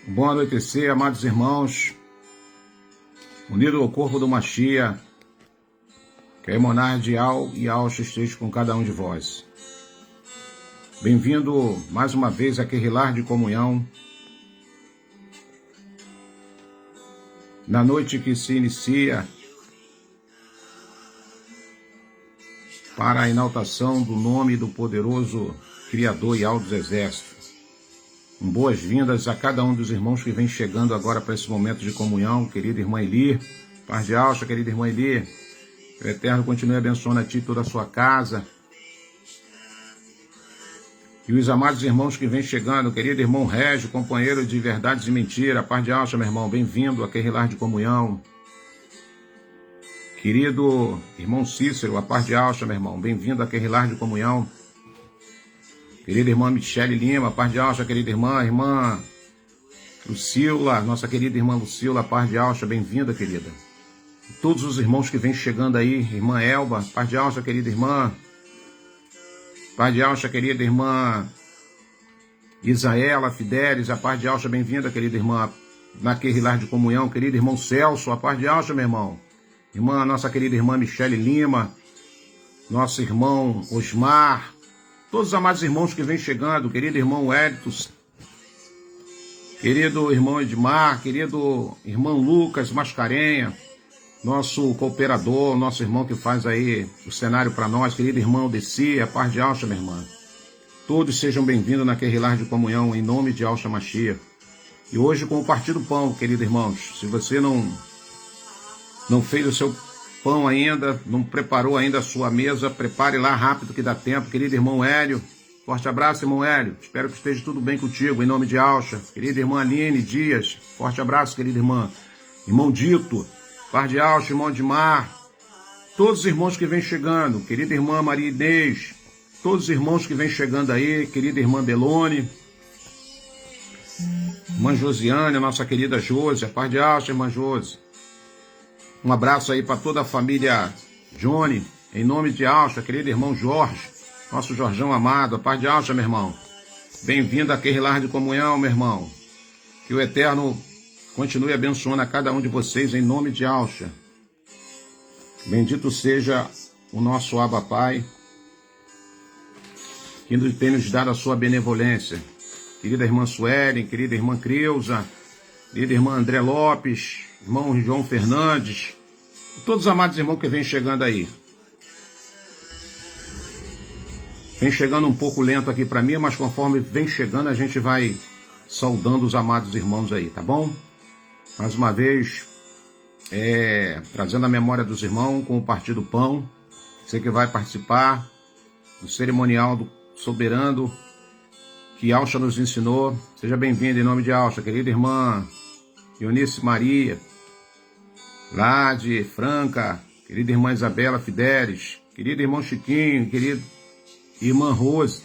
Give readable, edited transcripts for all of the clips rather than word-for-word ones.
Bom anoitecer, amados irmãos, unido ao corpo do Mashiach, que a Emuná de Al e Alcha esteja com cada um de vós. Bem-vindo mais uma vez àquele lar de comunhão, na noite que se inicia para a exaltação do nome do poderoso Criador e Alto dos Exércitos. Boas-vindas a cada um dos irmãos que vem chegando agora para esse momento de comunhão. Querida irmã Eli, paz de Alcha, querida irmã Eli, o Eterno continue abençoando a ti e toda a sua casa. E os amados irmãos que vem chegando, querido irmão Régio, companheiro de verdades e mentira, paz de Alcha, meu irmão, bem-vindo àquele lar de comunhão. Querido irmão Cícero, a paz de Alcha, meu irmão, bem-vindo àquele lar de comunhão. Querida irmã Michele Lima, paz de Alcha, querida irmã Lucila, nossa querida irmã Lucila, paz de Alcha, bem-vinda, querida. E todos os irmãos que vêm chegando aí, irmã Elba, paz de Alcha, querida irmã. Paz de Alcha, querida irmã Isaela Fidelis, a paz de Alcha, bem-vinda, querida irmã, naquele lar de comunhão. Querido irmão Celso, a paz de Alcha, meu irmão. Irmã, nossa querida irmã Michele Lima, nosso irmão Osmar, todos os amados irmãos que vêm chegando, querido irmão Editus, querido irmão Edmar, querido irmão Lucas Mascarenha, nosso cooperador, nosso irmão que faz aí o cenário para nós, querido irmão Desi, a paz de Alcha, minha irmã. Todos sejam bem-vindos naquele lar de comunhão, em nome de Alcha Mashiach. E hoje com o Partido Pão, queridos irmãos, se você não fez o seu pão ainda, não preparou ainda a sua mesa, prepare lá rápido que dá tempo. Querido irmão Hélio, forte abraço, irmão Hélio, espero que esteja tudo bem contigo, em nome de Alcha. Querida irmã Aline Dias, forte abraço, querida irmã. Irmão Dito, paz de Alcha, irmão Edmar, todos os irmãos que vêm chegando, querida irmã Maria Inês, todos os irmãos que vêm chegando aí, querida irmã Belone, irmã Josiane, nossa querida Josi, paz de Alcha, irmã Josi. Um abraço aí para toda a família Johnny, em nome de Alcha, querido irmão Jorge, nosso Jorjão amado, a paz de Alcha, meu irmão. Bem-vindo àquele lar de comunhão, meu irmão. Que o Eterno continue abençoando a cada um de vocês, em nome de Alcha. Bendito seja o nosso Abba Pai, que tem nos dado a sua benevolência. Querida irmã Suelen, querida irmã Creuza, querida irmã André Lopes, irmão João Fernandes, todos os amados irmãos que vêm chegando aí. Vem chegando um pouco lento aqui para mim, mas conforme vem chegando a gente vai saudando os amados irmãos aí, tá bom? Mais uma vez, trazendo a memória dos irmãos com o Partido Pão, você que vai participar do cerimonial do soberano que Alcha nos ensinou. Seja bem-vindo em nome de Alcha, querida irmã Eunice Maria, lá de Franca, querida irmã Isabela Fidelis, querido irmão Chiquinho, querida irmã Rose,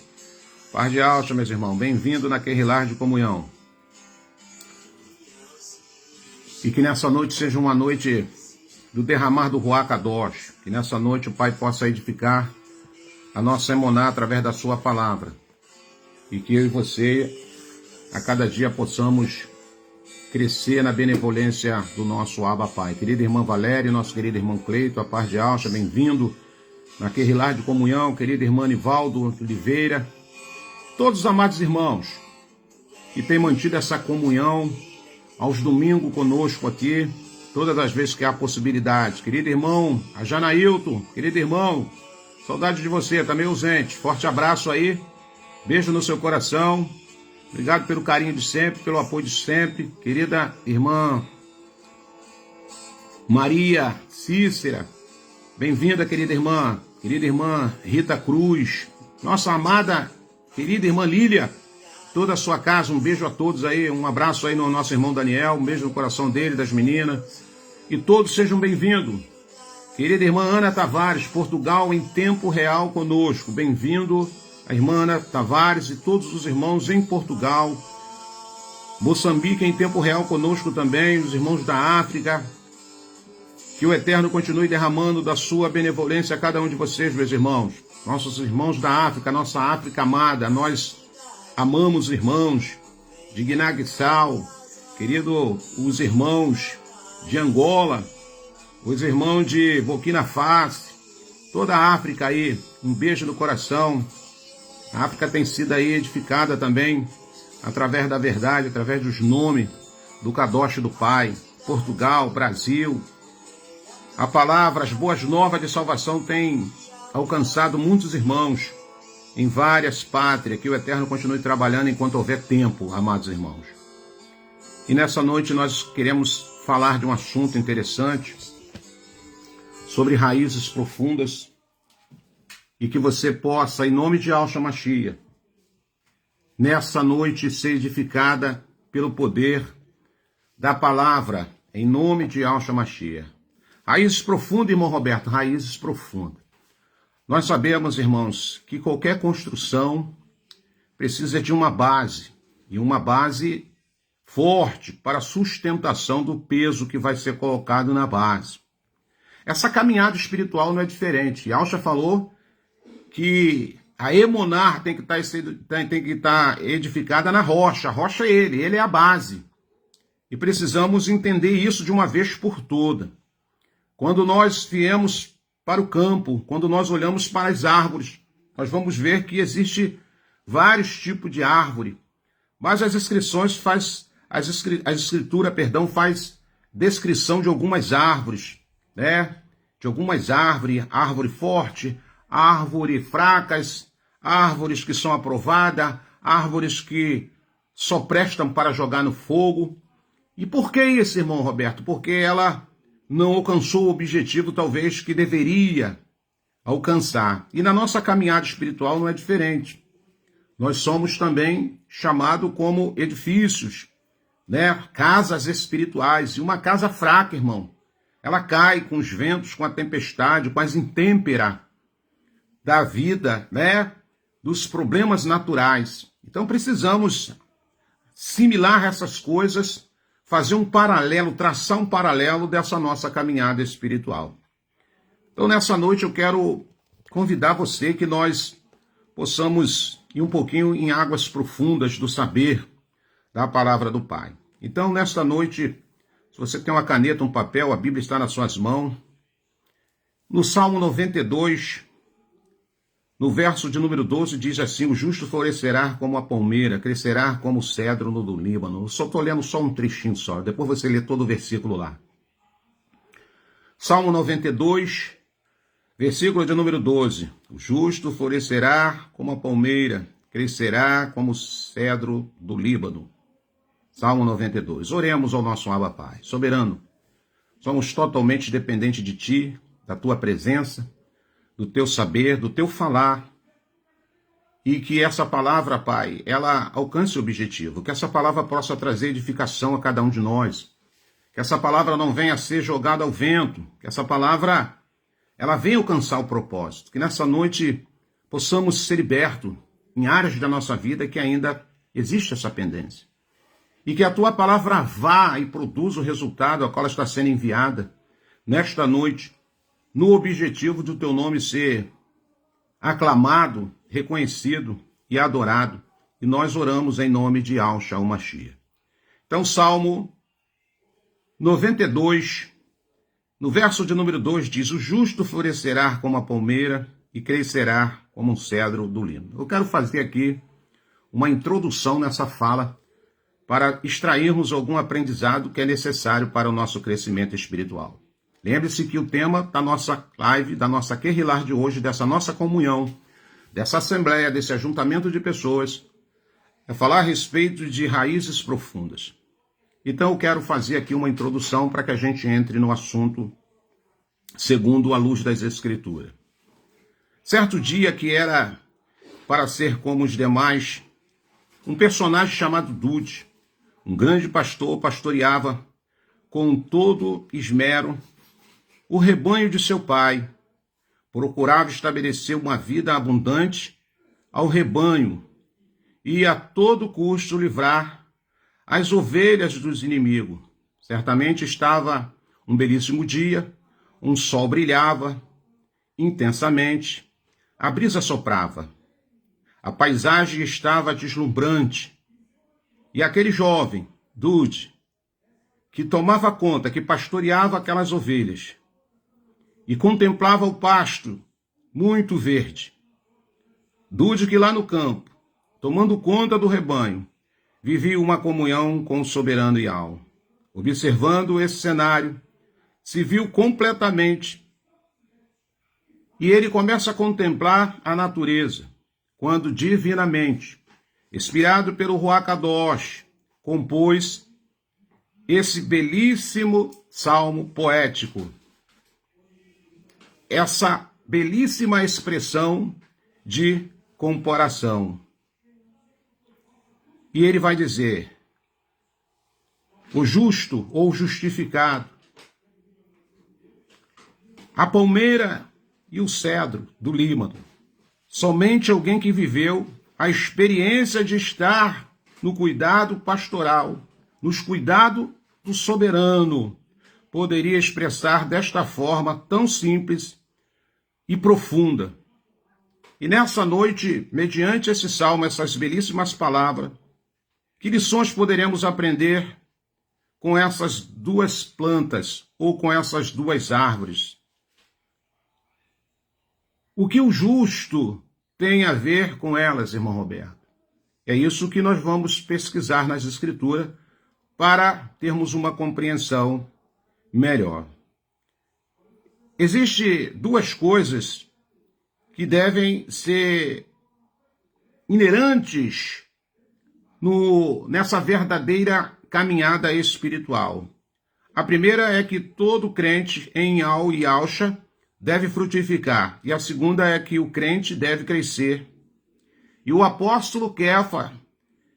paz de Alcha, meus irmãos, bem-vindo naquele lar de comunhão. E que nessa noite seja uma noite do derramar do Ruach Kadosh, que nessa noite o Pai possa edificar a nossa emuná através da sua palavra, e que eu e você, a cada dia, possamos crescer na benevolência do nosso Abba Pai. Querida irmã Valéria, nosso querido irmão Cleito, a paz de Alcha, bem-vindo naquele lar de comunhão, querida irmã Nivaldo Oliveira, todos os amados irmãos que têm mantido essa comunhão aos domingos conosco aqui, todas as vezes que há possibilidade. Querido irmão Janailton, querido irmão, saudade de você, tá meio ausente, forte abraço aí, beijo no seu coração. Obrigado pelo carinho de sempre, pelo apoio de sempre. Querida irmã Maria Cícera, bem-vinda, querida irmã. Querida irmã Rita Cruz, nossa amada querida irmã Lília, toda a sua casa, um beijo a todos aí, um abraço aí no nosso irmão Daniel, um beijo no coração dele, das meninas, e todos sejam bem-vindos. Querida irmã Ana Tavares, Portugal em tempo real conosco, bem-vindo. A irmã Ana Tavares e todos os irmãos em Portugal, Moçambique em tempo real conosco também, os irmãos da África. Que o Eterno continue derramando da sua benevolência a cada um de vocês, meus irmãos. Nossos irmãos da África, nossa África amada, nós amamos irmãos de Guiné-Bissau, querido, os irmãos de Angola, os irmãos de Burkina Faso, toda a África aí, um beijo no coração. A África tem sido aí edificada também através da verdade, através dos nomes do Kadosh do Pai. Portugal, Brasil. A palavra, as boas novas de salvação têm alcançado muitos irmãos em várias pátrias. Que o Eterno continue trabalhando enquanto houver tempo, amados irmãos. E nessa noite nós queremos falar de um assunto interessante sobre raízes profundas e que você possa, em nome de Yahshua Mashiach, nessa noite ser edificada pelo poder da palavra, em nome de Yahshua Mashiach. Raízes profundas, irmão Roberto, raízes profundas. Nós sabemos, irmãos, que qualquer construção precisa de uma base, e uma base forte para a sustentação do peso que vai ser colocado na base. Essa caminhada espiritual não é diferente. Yahshua falou que a emunar tem que estar edificada na rocha. A rocha é ele é a base. E precisamos entender isso de uma vez por toda. Quando nós viemos para o campo, quando nós olhamos para as árvores, nós vamos ver que existe vários tipos de árvore. Mas as escrituras faz descrição de algumas árvores, né? De algumas árvores, árvore forte, árvore fracas, árvores que são aprovadas, árvores que só prestam para jogar no fogo. E por que isso, irmão Roberto? Porque ela não alcançou o objetivo, talvez, que deveria alcançar. E na nossa caminhada espiritual não é diferente. Nós somos também chamados como edifícios, né? Casas espirituais. E uma casa fraca, irmão, ela cai com os ventos, com a tempestade, com as intempéries da vida, né? Dos problemas naturais. Então precisamos assimilar essas coisas, fazer um paralelo, traçar um paralelo dessa nossa caminhada espiritual. Então, nessa noite eu quero convidar você que nós possamos ir um pouquinho em águas profundas do saber da palavra do Pai. Então, nesta noite, se você tem uma caneta, um papel, a Bíblia está nas suas mãos. No Salmo 92, no verso de número 12, diz assim: o justo florescerá como a palmeira, crescerá como o cedro no do Líbano. Eu só estou lendo só um trechinho só, depois você lê todo o versículo lá. Salmo 92, versículo de número 12. O justo florescerá como a palmeira, crescerá como o cedro do Líbano. Salmo 92. Oremos ao nosso Abba Pai. Soberano, somos totalmente dependentes de Ti, da Tua presença, do Teu saber, do Teu falar, e que essa palavra, Pai, ela alcance o objetivo, que essa palavra possa trazer edificação a cada um de nós, que essa palavra não venha a ser jogada ao vento, que essa palavra, ela venha alcançar o propósito, que nessa noite possamos ser libertos em áreas da nossa vida que ainda existe essa pendência, e que a Tua palavra vá e produza o resultado a qual ela está sendo enviada nesta noite, no objetivo de o Teu nome ser aclamado, reconhecido e adorado. E nós oramos em nome de Yahshua Mashiach. Então, Salmo 92, no verso de número 2, diz: o justo florescerá como a palmeira e crescerá como um cedro do Líbano. Eu quero fazer aqui uma introdução nessa fala para extrairmos algum aprendizado que é necessário para o nosso crescimento espiritual. Lembre-se que o tema da nossa live, da nossa Querrilar de hoje, dessa nossa comunhão, dessa assembleia, desse ajuntamento de pessoas, é falar a respeito de raízes profundas. Então eu quero fazer aqui uma introdução para que a gente entre no assunto segundo a luz das Escrituras. Certo dia, que era para ser como os demais, um personagem chamado Dude, um grande pastor, pastoreava com todo esmero o rebanho de seu pai, procurava estabelecer uma vida abundante ao rebanho e a todo custo livrar as ovelhas dos inimigos. Certamente estava um belíssimo dia, um sol brilhava intensamente, a brisa soprava, a paisagem estava deslumbrante, e aquele jovem, Dude, que tomava conta, que pastoreava aquelas ovelhas e contemplava o pasto muito verde, Dude que lá no campo, tomando conta do rebanho, vivia uma comunhão com o soberano Yahweh. Observando esse cenário, se viu completamente e ele começa a contemplar a natureza, quando divinamente, inspirado pelo Ruach Kadosh, compôs esse belíssimo salmo poético, essa belíssima expressão de comparação. E ele vai dizer: o justo ou justificado, a palmeira e o cedro do Líbano, somente alguém que viveu a experiência de estar no cuidado pastoral, nos cuidados do soberano, poderia expressar desta forma tão simples e profunda. E nessa noite, mediante esse salmo, essas belíssimas palavras, que lições poderemos aprender com essas duas plantas ou com essas duas árvores? O que o justo tem a ver com elas, irmão Roberto? É isso que nós vamos pesquisar nas Escrituras para termos uma compreensão melhor. Existem duas coisas que devem ser inerentes nessa verdadeira caminhada espiritual. A primeira é que todo crente em Yahweh e Yahusha deve frutificar. E a segunda é que o crente deve crescer. E o apóstolo Kefa,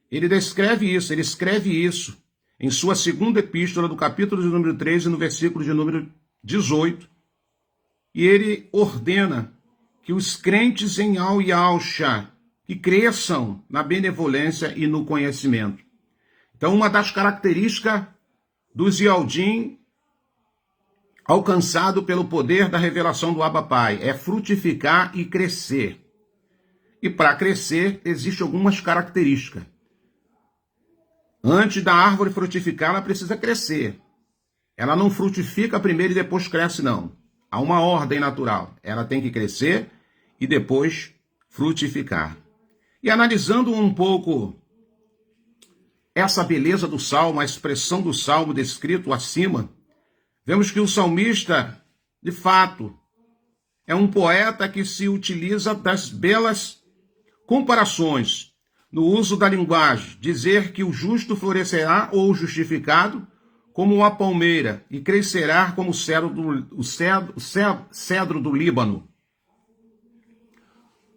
ele escreve isso em sua segunda epístola, do capítulo de número 13, no versículo de número 18. E ele ordena que os crentes em Yahweh e Yahusha que cresçam na benevolência e no conhecimento. Então, uma das características dos Yaldim alcançado pelo poder da revelação do Abba Pai é frutificar e crescer. E para crescer, existem algumas características. Antes da árvore frutificar, ela precisa crescer. Ela não frutifica primeiro e depois cresce, não. Há uma ordem natural. Ela tem que crescer e depois frutificar. E analisando um pouco essa beleza do salmo, a expressão do salmo descrito acima, vemos que o salmista, de fato, é um poeta que se utiliza das belas comparações no uso da linguagem, dizer que o justo florescerá ou justificado como uma palmeira e crescerá como o cedro do Líbano.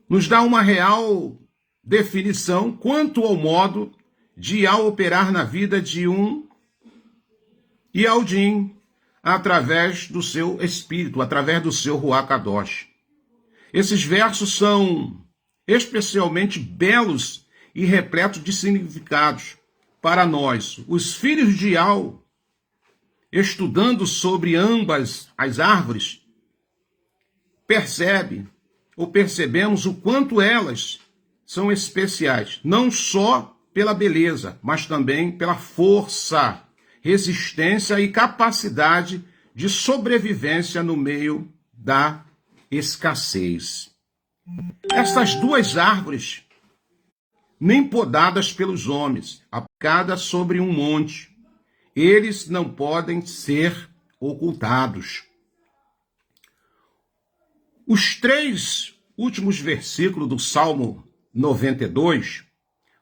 Nos dá uma real definição quanto ao modo de operar na vida de um Yaldim através do seu espírito, através do seu Ruach Kadosh. Esses versos são especialmente belos e repletos de significados para nós, os filhos de Yahweh, estudando sobre ambas as árvores, percebemos o quanto elas são especiais, não só pela beleza, mas também pela força, resistência e capacidade de sobrevivência no meio da escassez. Essas duas árvores, nem podadas pelos homens, aplicadas sobre um monte, eles não podem ser ocultados. Os 3 últimos versículos do Salmo 92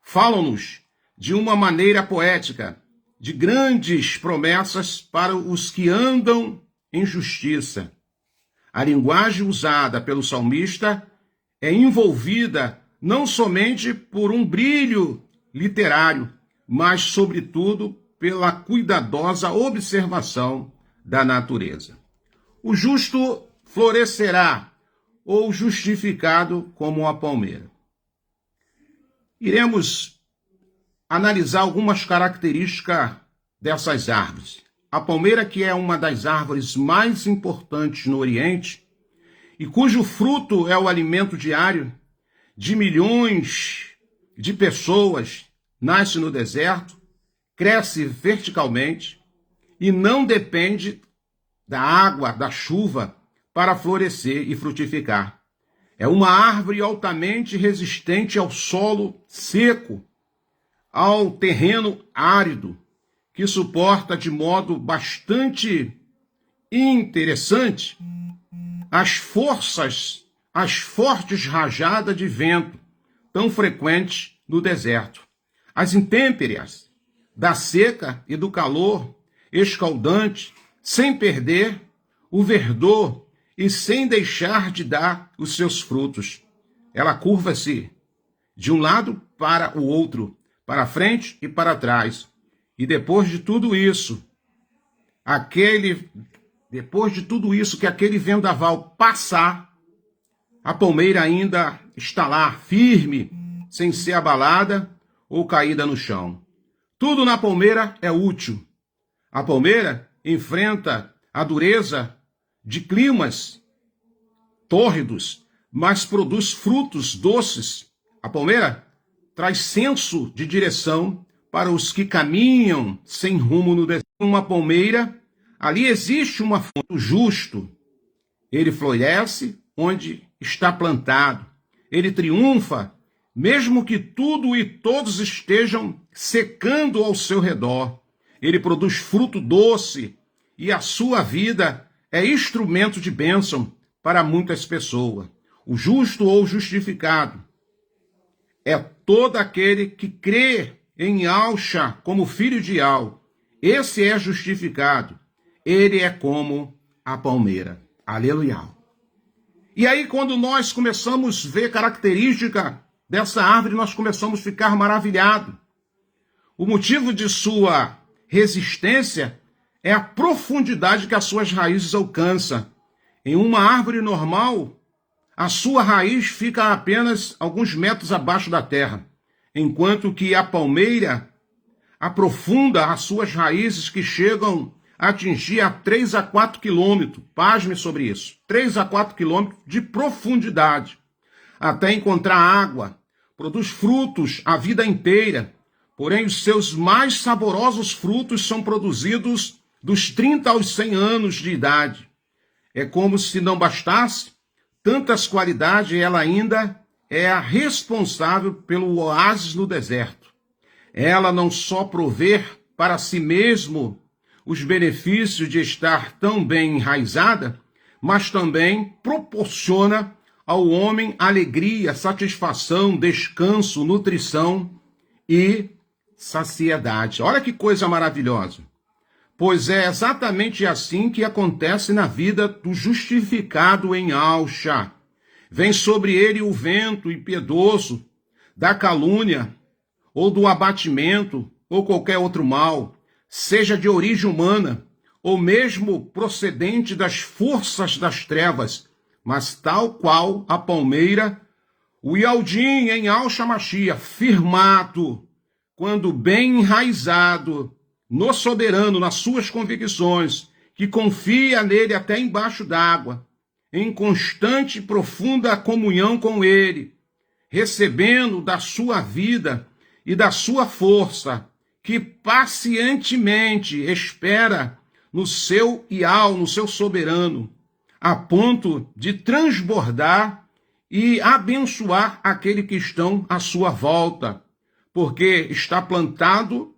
falam-nos de uma maneira poética de grandes promessas para os que andam em justiça. A linguagem usada pelo salmista é envolvida não somente por um brilho literário, mas, sobretudo, pela cuidadosa observação da natureza. O justo florescerá, ou justificado como a palmeira. Iremos analisar algumas características dessas árvores. A palmeira, que é uma das árvores mais importantes no Oriente, e cujo fruto é o alimento diário de milhões de pessoas, nasce no deserto, cresce verticalmente e não depende da água, da chuva, para florescer e frutificar. É uma árvore altamente resistente ao solo seco, ao terreno árido, que suporta de modo bastante interessante as fortes rajadas de vento tão frequentes no deserto, as intempéries da seca e do calor escaldante, sem perder o verdor e sem deixar de dar os seus frutos. Ela curva-se de um lado para o outro, para frente e para trás. E depois de tudo isso, que aquele vendaval passar, a palmeira ainda está lá, firme, sem ser abalada ou caída no chão. Tudo na palmeira é útil. A palmeira enfrenta a dureza de climas tórridos, mas produz frutos doces. A palmeira traz senso de direção para os que caminham sem rumo no deserto. Uma palmeira, ali existe uma fonte justo. Ele floresce onde está plantado. Ele triunfa, mesmo que tudo e todos estejam secando ao seu redor. Ele produz fruto doce e a sua vida é instrumento de bênção para muitas pessoas. O justo ou justificado é todo aquele que crê em Yahshua como filho de Yah. Esse é justificado. Ele é como a palmeira. Aleluia. E aí, quando nós começamos a ver característica dessa árvore, nós começamos a ficar maravilhados. O motivo de sua resistência é a profundidade que as suas raízes alcançam. Em uma árvore normal, a sua raiz fica apenas alguns metros abaixo da terra, enquanto que a palmeira aprofunda as suas raízes que chegam a atingir a 3 a 4 quilômetros. Pasme sobre isso. 3 a 4 quilômetros de profundidade, até encontrar água. Produz frutos a vida inteira. Porém, os seus mais saborosos frutos são produzidos dos 30 aos 100 anos de idade. É como se não bastasse tantas qualidades, ela ainda é a responsável pelo oásis no deserto. Ela não só provê para si mesmo os benefícios de estar tão bem enraizada, mas também proporciona ao homem alegria, satisfação, descanso, nutrição e saciedade. Olha que coisa maravilhosa. Pois é exatamente assim que acontece na vida do justificado em Yahshua. Vem sobre ele o vento impiedoso da calúnia, ou do abatimento, ou qualquer outro mal, seja de origem humana, ou mesmo procedente das forças das trevas, mas tal qual a palmeira, o Yaldim em Yahshua Mashiach, firmado, quando bem enraizado no soberano, nas suas convicções, que confia nele até embaixo d'água, em constante e profunda comunhão com ele, recebendo da sua vida e da sua força, que pacientemente espera no seu Ial, no seu soberano, a ponto de transbordar e abençoar aquele que estão à sua volta, porque está plantado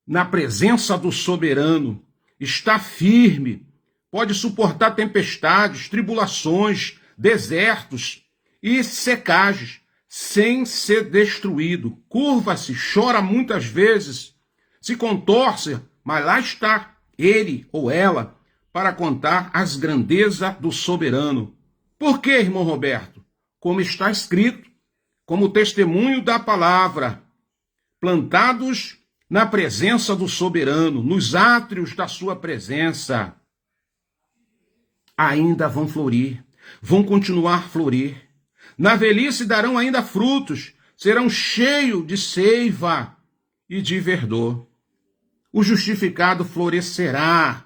na presença do soberano, está firme, pode suportar tempestades, tribulações, desertos e secagens, sem ser destruído. Curva-se, chora muitas vezes, se contorce, mas lá está ele ou ela para contar as grandezas do soberano. Por quê, irmão Roberto? Como está escrito, como testemunho da palavra, plantados na presença do soberano, nos átrios da sua presença, ainda vão florir, vão continuar a florir. Na velhice darão ainda frutos, serão cheios de seiva e de verdor. O justificado florescerá,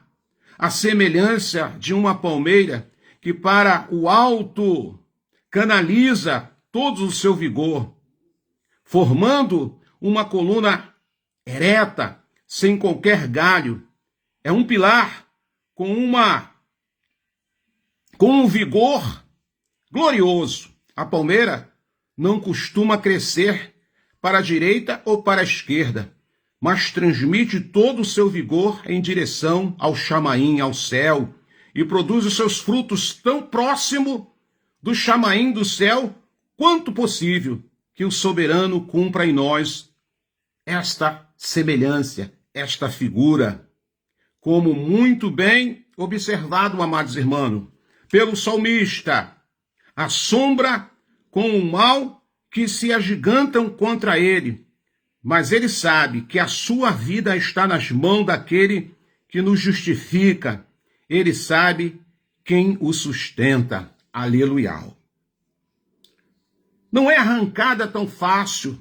a semelhança de uma palmeira que para o alto canaliza todo o seu vigor, formando uma coluna ereta, sem qualquer galho, é um pilar com um vigor glorioso. A palmeira não costuma crescer para a direita ou para a esquerda, mas transmite todo o seu vigor em direção ao chamaim, ao céu, e produz os seus frutos tão próximo do chamaim do céu quanto possível, que o soberano cumpra em nós esta semelhança, esta figura. Como muito bem observado, amados irmãos, pelo salmista, a sombra com o mal que se agigantam contra ele, mas ele sabe que a sua vida está nas mãos daquele que nos justifica. Ele sabe quem o sustenta. Aleluia. Não é arrancada tão fácil.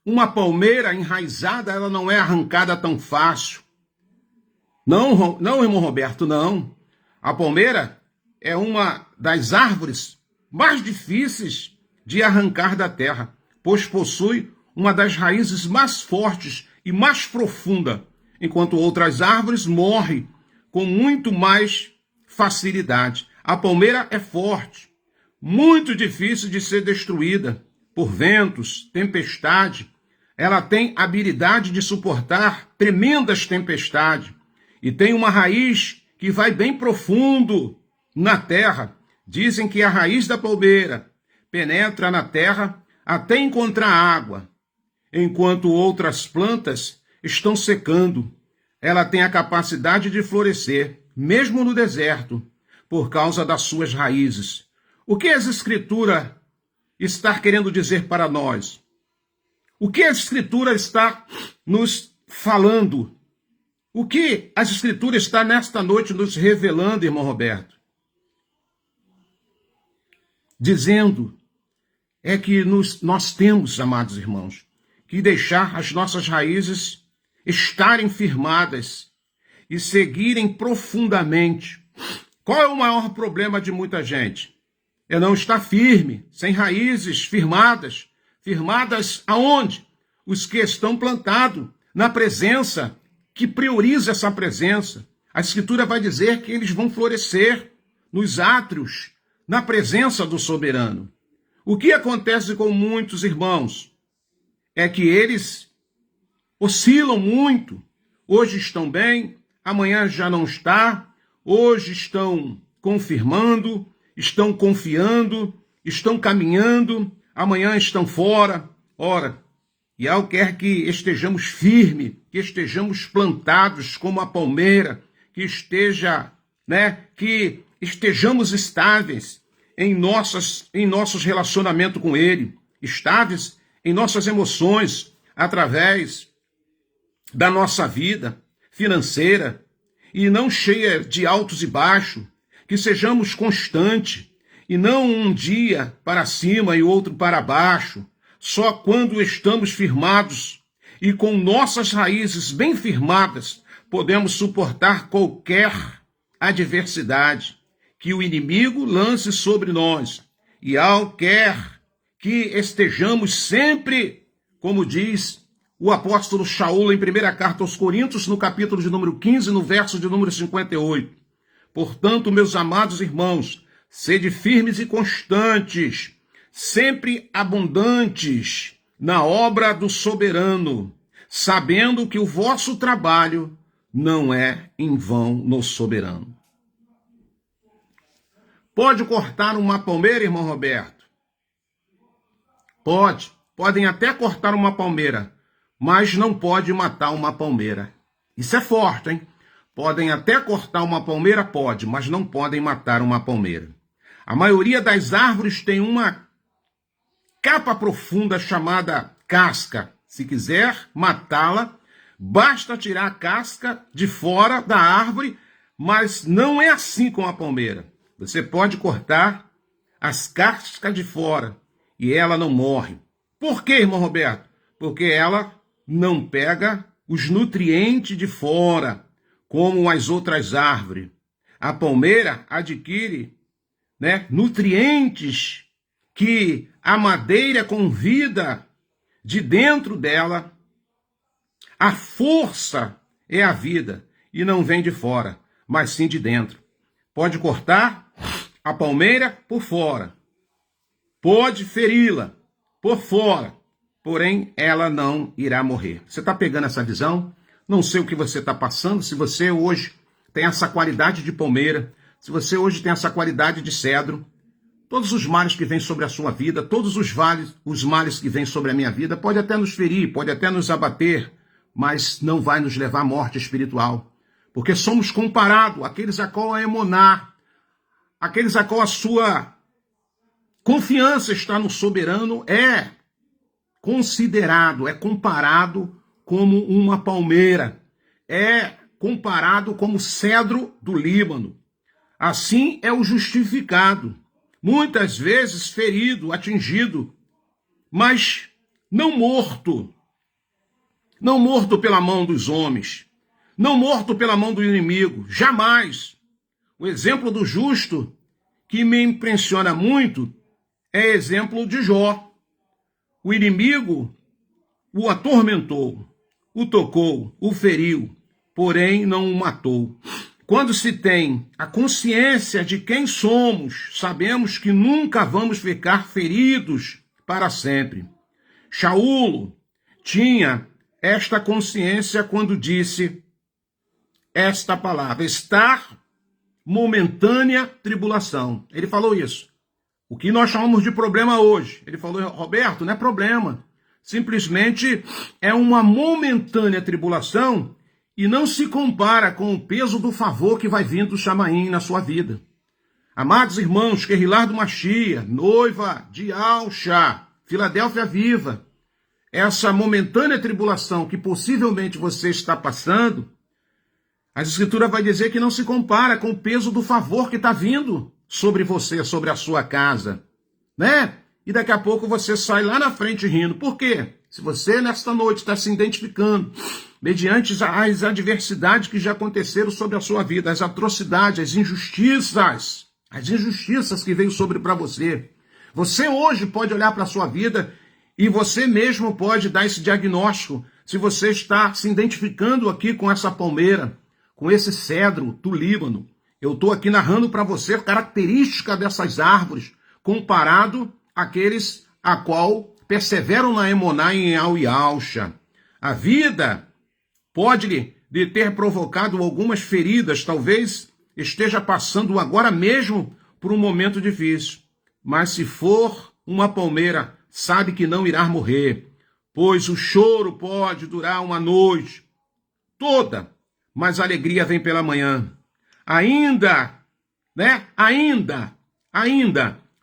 Uma palmeira enraizada, ela não é arrancada tão fácil. Não, irmão Roberto, não. A palmeira é uma das árvores mais difíceis de arrancar da terra, pois possui uma das raízes mais fortes e mais profunda, enquanto outras árvores morrem com muito mais facilidade. A palmeira é forte, muito difícil de ser destruída por ventos, tempestade. Ela tem habilidade de suportar tremendas tempestades e tem uma raiz que vai bem profundo na terra. Dizem que a raiz da palmeira penetra na terra até encontrar água, enquanto outras plantas estão secando. Ela tem a capacidade de florescer, mesmo no deserto, por causa das suas raízes. O que as Escrituras está querendo dizer para nós? O que a Escritura está nos falando? O que as Escrituras está nesta noite nos revelando, irmão Roberto? Dizendo é que nós temos, amados irmãos, que deixar as nossas raízes estarem firmadas e seguirem profundamente. Qual é o maior problema de muita gente? É não estar firme, sem raízes firmadas. Firmadas aonde? Os que estão plantados na presença, que prioriza essa presença. A Escritura vai dizer que eles vão florescer nos átrios, na presença do soberano. O que acontece com muitos irmãos é que eles oscilam muito. Hoje estão bem, amanhã já não está. Hoje estão confirmando, estão confiando, estão caminhando, amanhã estão fora. Ora, Yahweh quer que estejamos firmes, que estejamos plantados como a palmeira, que estejamos estáveis em nossos relacionamentos com Ele, estáveis em nossas emoções, através da nossa vida financeira, e não cheia de altos e baixos, que sejamos constantes, e não um dia para cima e outro para baixo, só quando estamos firmados e com nossas raízes bem firmadas, podemos suportar qualquer adversidade que o inimigo lance sobre nós. E Yahweh quer que estejamos sempre, como diz o apóstolo Shaul em 1ª carta aos Coríntios, no capítulo de número 15, no verso de número 58. Portanto, meus amados irmãos, sede firmes e constantes, sempre abundantes na obra do soberano, sabendo que o vosso trabalho não é em vão no soberano. Pode cortar uma palmeira, irmão Roberto? Podem até cortar uma palmeira, mas não pode matar uma palmeira. Isso é forte, hein? Podem até cortar uma palmeira, pode, mas não podem matar uma palmeira. A maioria das árvores tem uma capa profunda chamada casca. Se quiser matá-la, basta tirar a casca de fora da árvore, mas não é assim com a palmeira. Você pode cortar as cascas de fora e ela não morre. Por quê, irmão Roberto? Porque ela não pega os nutrientes de fora, como as outras árvores. A palmeira adquire, nutrientes que a madeira convida de dentro dela. A força é a vida. e não vem de fora, mas sim de dentro. Pode cortar a palmeira por fora, pode feri-la por fora, porém ela não irá morrer. Você está pegando essa visão? Não sei o que você está passando, se você hoje tem essa qualidade de palmeira, se você hoje tem essa qualidade de cedro, todos os males que vêm sobre a sua vida, todos os males que vêm sobre a minha vida, pode até nos ferir, pode até nos abater, mas não vai nos levar à morte espiritual. Porque somos comparados àqueles a qual a emuná, aqueles a qual a sua confiança está no soberano, é considerado, é comparado como uma palmeira, é comparado como cedro do Líbano. Assim é o justificado, muitas vezes ferido, atingido, mas não morto pela mão dos homens, não morto pela mão do inimigo, jamais. O exemplo do justo que me impressiona muito é exemplo de Jó. O inimigo o atormentou, o tocou, o feriu, porém não o matou. Quando se tem a consciência de quem somos, sabemos que nunca vamos ficar feridos para sempre. Shaul tinha esta consciência quando disse esta palavra, estar momentânea tribulação. Ele falou isso. O que nós chamamos de problema hoje. Ele falou, Roberto, não é problema. Simplesmente é uma momentânea tribulação e não se compara com o peso do favor que vai vindo do Chamaim na sua vida. Amados irmãos, Querilar do Machia, noiva de Alcha, Filadélfia Viva, essa momentânea tribulação que possivelmente você está passando, a Escritura vai dizer que não se compara com o peso do favor que está vindo sobre você, sobre a sua casa, né? E daqui a pouco você sai lá na frente rindo. Por quê? Se você nesta noite está se identificando, mediante as adversidades que já aconteceram sobre a sua vida, as atrocidades, as injustiças que veio sobre para você, você hoje pode olhar para a sua vida e você mesmo pode dar esse diagnóstico, se você está se identificando aqui com essa palmeira, com esse cedro do Líbano. Eu estou aqui narrando para você a característica dessas árvores, comparado àqueles a qual perseveram na Emoná em Al e Alcha. A vida pode lhe ter provocado algumas feridas, talvez esteja passando agora mesmo por um momento difícil. Mas se for uma palmeira, sabe que não irá morrer, pois o choro pode durar uma noite toda, mas a alegria vem pela manhã. Ainda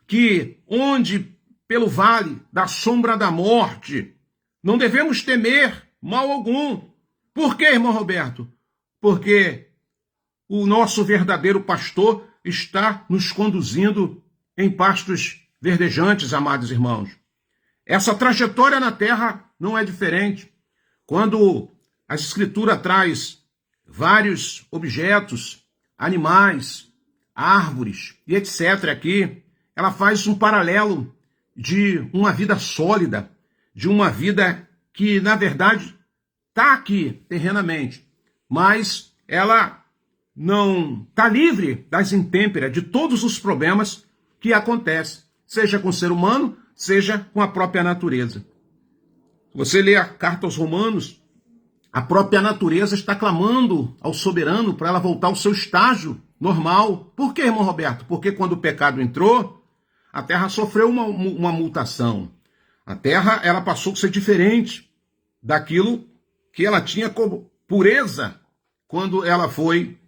que onde pelo vale da sombra da morte, não devemos temer mal algum. Por quê, irmão Roberto? Porque o nosso verdadeiro pastor está nos conduzindo em pastos verdejantes, amados irmãos. Essa trajetória na terra não é diferente. Quando a Escritura traz vários objetos, animais, árvores e etc. aqui, ela faz um paralelo de uma vida sólida, de uma vida que, na verdade, está aqui terrenamente, mas ela não está livre das intempéries, de todos os problemas que acontecem, seja com o ser humano, seja com a própria natureza. Você lê a carta aos Romanos, a própria natureza está clamando ao soberano para ela voltar ao seu estágio normal. Por quê, irmão Roberto? Porque quando o pecado entrou, a terra sofreu uma mutação. A terra ela passou a ser diferente daquilo que ela tinha como pureza quando ela foi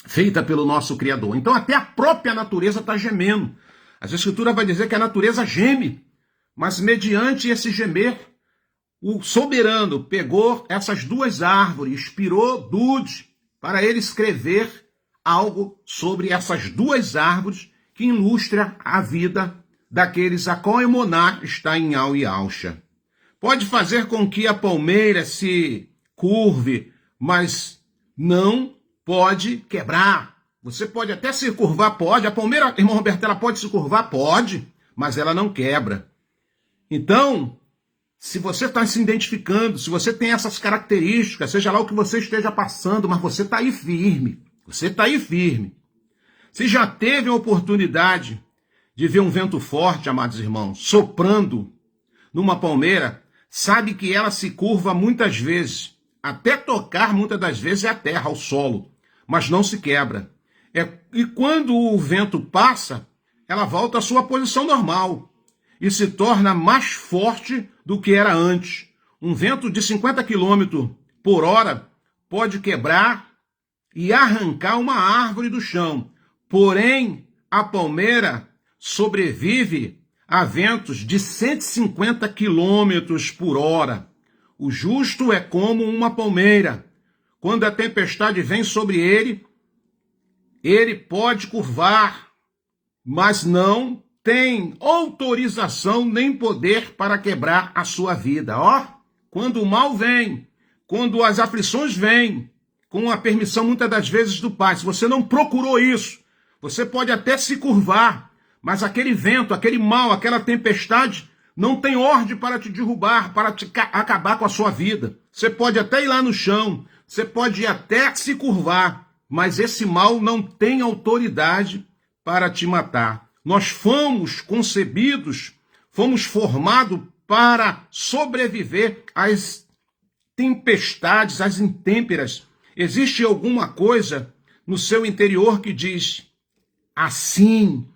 feita pelo nosso Criador. Então até a própria natureza está gemendo. A Escritura vai dizer que a natureza geme, mas mediante esse gemer, o soberano pegou essas duas árvores, inspirou Dude para ele escrever algo sobre essas duas árvores que ilustra a vida daqueles a qual Emoná está em Al e Alcha. Pode fazer com que a palmeira se curve, mas não pode quebrar. Você pode até se curvar, pode. A palmeira, irmão Roberto, ela pode se curvar? Pode, mas ela não quebra. Então, Se você está se identificando, se você tem essas características, seja lá o que você esteja passando, mas você está aí firme. Você está aí firme. Se já teve a oportunidade de ver um vento forte, amados irmãos, soprando numa palmeira, sabe que ela se curva muitas vezes, até tocar muitas das vezes a terra, ao solo, mas não se quebra. E quando o vento passa, ela volta à sua posição normal e se torna mais forte do que era antes. Um vento de 50 km por hora pode quebrar e arrancar uma árvore do chão. Porém, a palmeira sobrevive a ventos de 150 km por hora. O justo é como uma palmeira. Quando a tempestade vem sobre ele, ele pode curvar, mas não tem autorização nem poder para quebrar a sua vida. Quando o mal vem, quando as aflições vêm, com a permissão muitas das vezes do Pai, se você não procurou isso, você pode até se curvar, mas aquele vento, aquele mal, aquela tempestade não tem ordem para te derrubar, para acabar com a sua vida. Você pode até ir lá no chão, você pode até se curvar, mas esse mal não tem autoridade para te matar. Nós fomos concebidos, fomos formados para sobreviver às tempestades, às intempéries. Existe alguma coisa no seu interior que diz: assim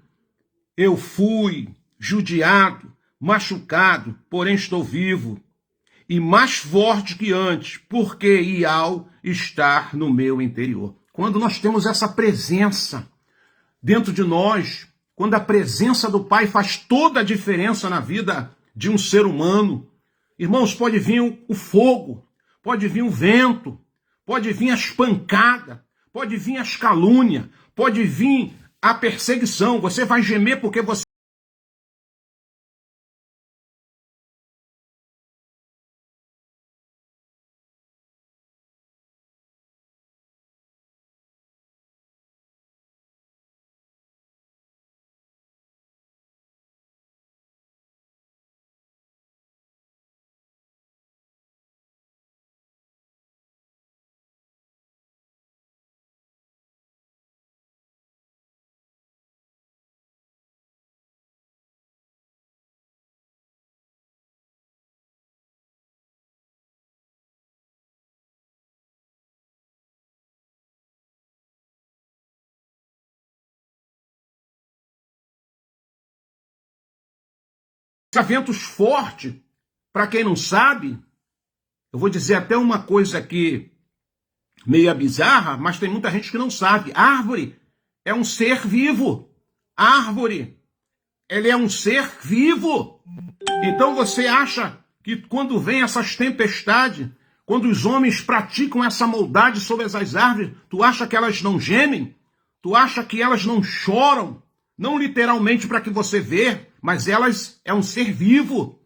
eu fui judiado, machucado, porém estou vivo, e mais forte que antes, porque Ial está no meu interior. Quando nós temos essa presença dentro de nós, quando a presença do Pai faz toda a diferença na vida de um ser humano, irmãos, pode vir o fogo, pode vir o vento, pode vir as pancadas, pode vir as calúnias, pode vir a perseguição. Você vai gemer porque você ventos fortes, para quem não sabe, eu vou dizer até uma coisa aqui meia bizarra, mas tem muita gente que não sabe. Árvore é um ser vivo. Árvore, ele é um ser vivo. Então você acha que quando vem essas tempestades, quando os homens praticam essa maldade sobre essas árvores, tu acha que elas não gemem? Tu acha que elas não choram? Não literalmente para que você vê, mas elas é um ser vivo.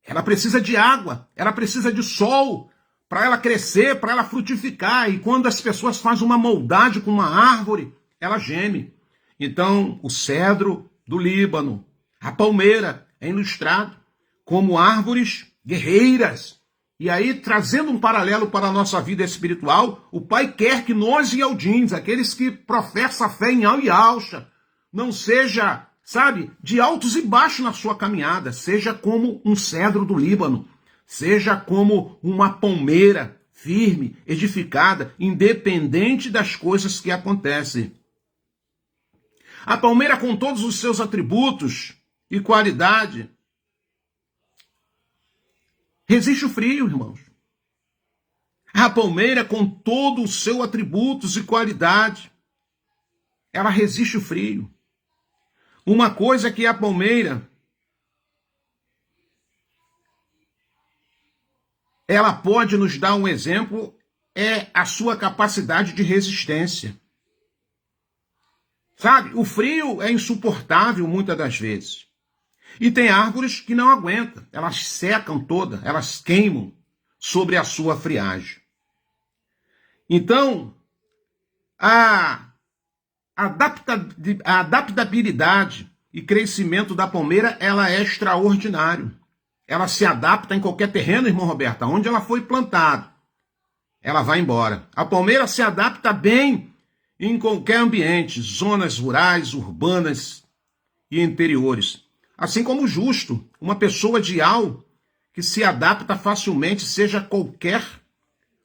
Ela precisa de água, ela precisa de sol para ela crescer, para ela frutificar. E quando as pessoas fazem uma maldade com uma árvore, ela geme. Então, o cedro do Líbano, a palmeira é ilustrado como árvores guerreiras. E aí, trazendo um paralelo para a nossa vida espiritual, o Pai quer que nós, Ialdins, aqueles que professam a fé em Al e Alcha, não seja, sabe, de altos e baixos na sua caminhada, seja como um cedro do Líbano, seja como uma palmeira firme, edificada, independente das coisas que acontecem. A palmeira, com todos os seus atributos e qualidade, resiste o frio, irmãos. A palmeira, com todos os seus atributos e qualidade, ela resiste o frio. Uma coisa que a palmeira, ela pode nos dar um exemplo, é a sua capacidade de resistência. Sabe, o frio é insuportável muitas das vezes. E tem árvores que não aguentam, elas secam todas, elas queimam sobre a sua friagem. Então, a adaptabilidade e crescimento da palmeira, ela é extraordinário. ela se adapta em qualquer terreno, irmão Roberto, onde ela foi plantada, ela vai embora. A palmeira se adapta bem em qualquer ambiente, zonas rurais, urbanas e interiores. Assim como o justo, uma pessoa ideal que se adapta facilmente, seja qualquer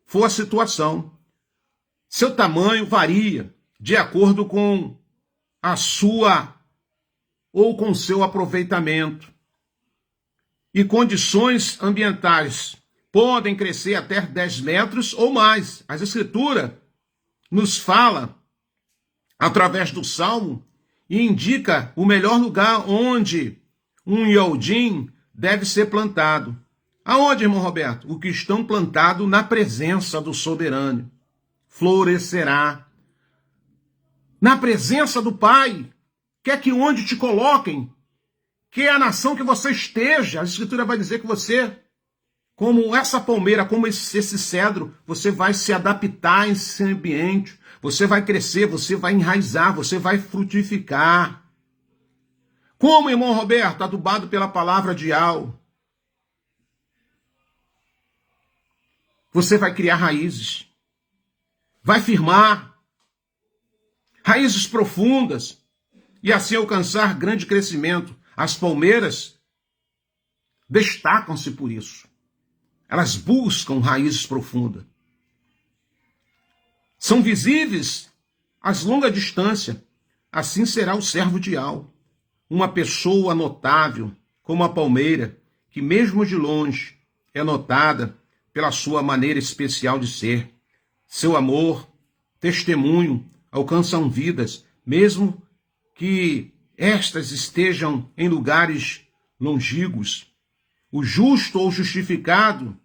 for a situação. Seu tamanho varia de acordo com a sua ou com seu aproveitamento. E condições ambientais podem crescer até 10 metros ou mais. A Escritura nos fala, através do Salmo, e indica o melhor lugar onde um iodim deve ser plantado. Aonde, irmão Roberto? O que estão plantado na presença do soberano. Florescerá. Na presença do Pai. Quer que onde te coloquem, que é a nação que você esteja, a Escritura vai dizer que você, como essa palmeira, como esse cedro, você vai se adaptar a esse ambiente, você vai crescer, você vai enraizar, você vai frutificar. Como, irmão Roberto, adubado pela palavra de Al, você vai criar raízes, vai firmar raízes profundas e assim alcançar grande crescimento. As palmeiras destacam-se por isso. Elas buscam raízes profundas. São visíveis às longa distância. Assim será o servo de Al, uma pessoa notável, como a palmeira, que mesmo de longe é notada pela sua maneira especial de ser. Seu amor, testemunho, alcançam vidas, mesmo que estas estejam em lugares longínquos. O justo ou justificado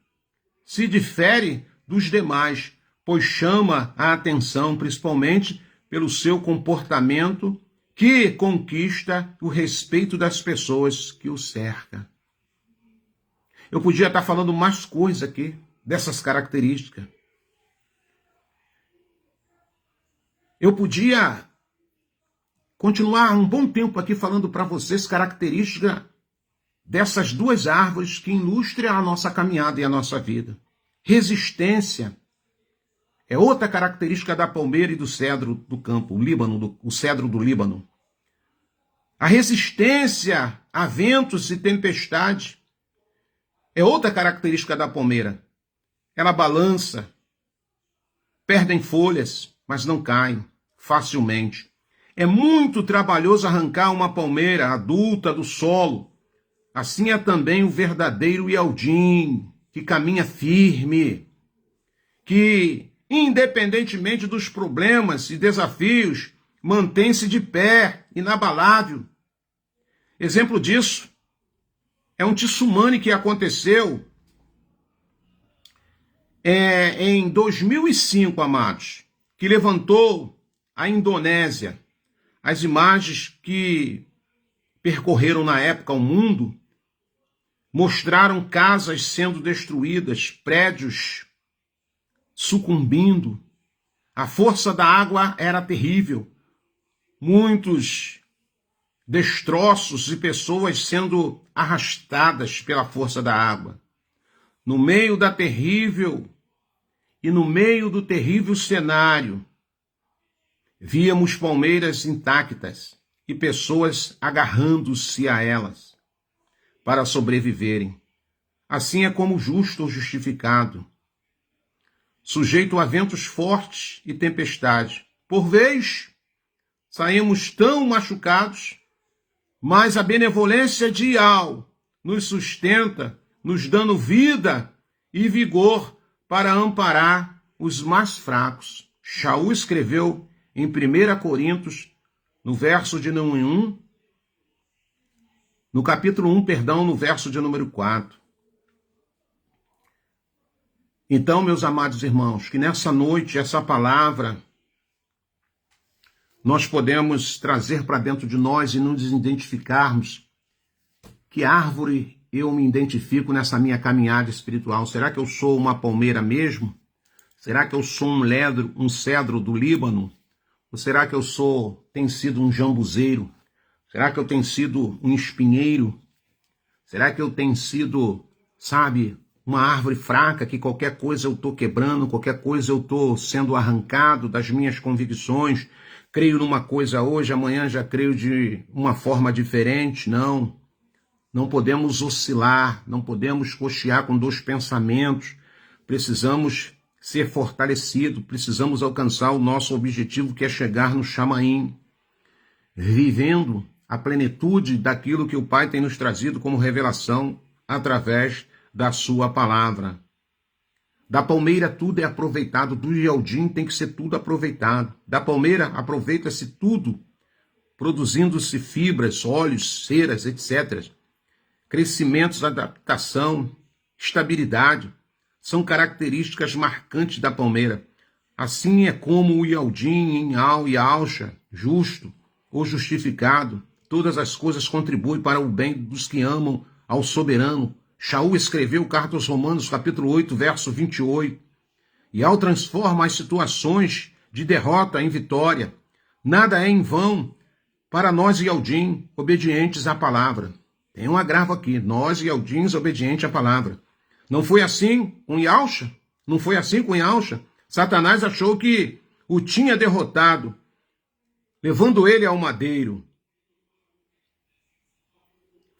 se difere dos demais, pois chama a atenção principalmente pelo seu comportamento que conquista o respeito das pessoas que o cercam. Eu podia estar falando mais coisas aqui, dessas características. Eu podia continuar um bom tempo aqui falando para vocês características dessas duas árvores que ilustram a nossa caminhada e a nossa vida. Resistência é outra característica da palmeira e do cedro do campo, o cedro do Líbano. A resistência a ventos e tempestade é outra característica da palmeira. Ela balança, perdem folhas, mas não caem facilmente. É muito trabalhoso arrancar uma palmeira adulta do solo. Assim é também o verdadeiro iodim, que caminha firme, que, independentemente dos problemas e desafios, mantém-se de pé, inabalável. Exemplo disso é um tsunami que aconteceu em 2005, amados, que levantou a Indonésia. As imagens que percorreram na época o mundo mostraram casas sendo destruídas, prédios sucumbindo. A força da água era terrível. Muitos destroços e pessoas sendo arrastadas pela força da água. No meio do terrível cenário, víamos palmeiras intactas e pessoas agarrando-se a elas para sobreviverem. Assim é como o justo ou justificado, sujeito a ventos fortes e tempestade. Por vez, saímos tão machucados, mas a benevolência de Al nos sustenta, nos dando vida e vigor para amparar os mais fracos. Shaul escreveu em 1 Coríntios, no verso de número 1, no capítulo 1, no verso de número 4. Então, meus amados irmãos, que nessa noite, essa palavra, nós podemos trazer para dentro de nós e nos identificarmos. Que árvore eu me identifico nessa minha caminhada espiritual? Será que eu sou uma palmeira mesmo? Será que eu sou um cedro do Líbano? Ou será que eu tenho sido um jambuzeiro? Será que eu tenho sido um espinheiro? Será que eu tenho sido, sabe, uma árvore fraca que qualquer coisa eu estou quebrando, qualquer coisa eu estou sendo arrancado das minhas convicções? Creio numa coisa hoje, amanhã já creio de uma forma diferente? Não. Não podemos oscilar, não podemos cochear com dois pensamentos. Precisamos ser fortalecidos, precisamos alcançar o nosso objetivo, que é chegar no Chamaim, vivendo a plenitude daquilo que o Pai tem nos trazido como revelação através da sua palavra. Da palmeira tudo é aproveitado, do Ialdim tem que ser tudo aproveitado. Da palmeira aproveita-se tudo, produzindo-se fibras, óleos, ceras, etc. Crescimentos, adaptação, estabilidade, são características marcantes da palmeira. Assim é como o Ialdim, Inhal e Alcha, justo ou justificado, todas as coisas contribuem para o bem dos que amam ao soberano. Shaul escreveu carta aos Romanos, capítulo 8, verso 28. E ao transformar as situações de derrota em vitória, nada é em vão para nós Ialdim, obedientes à palavra. Tem um agravo aqui, nós Ialdins, obedientes à palavra. Não foi assim com Yalcha? Não foi assim com Yalcha? Satanás achou que o tinha derrotado, levando ele ao madeiro.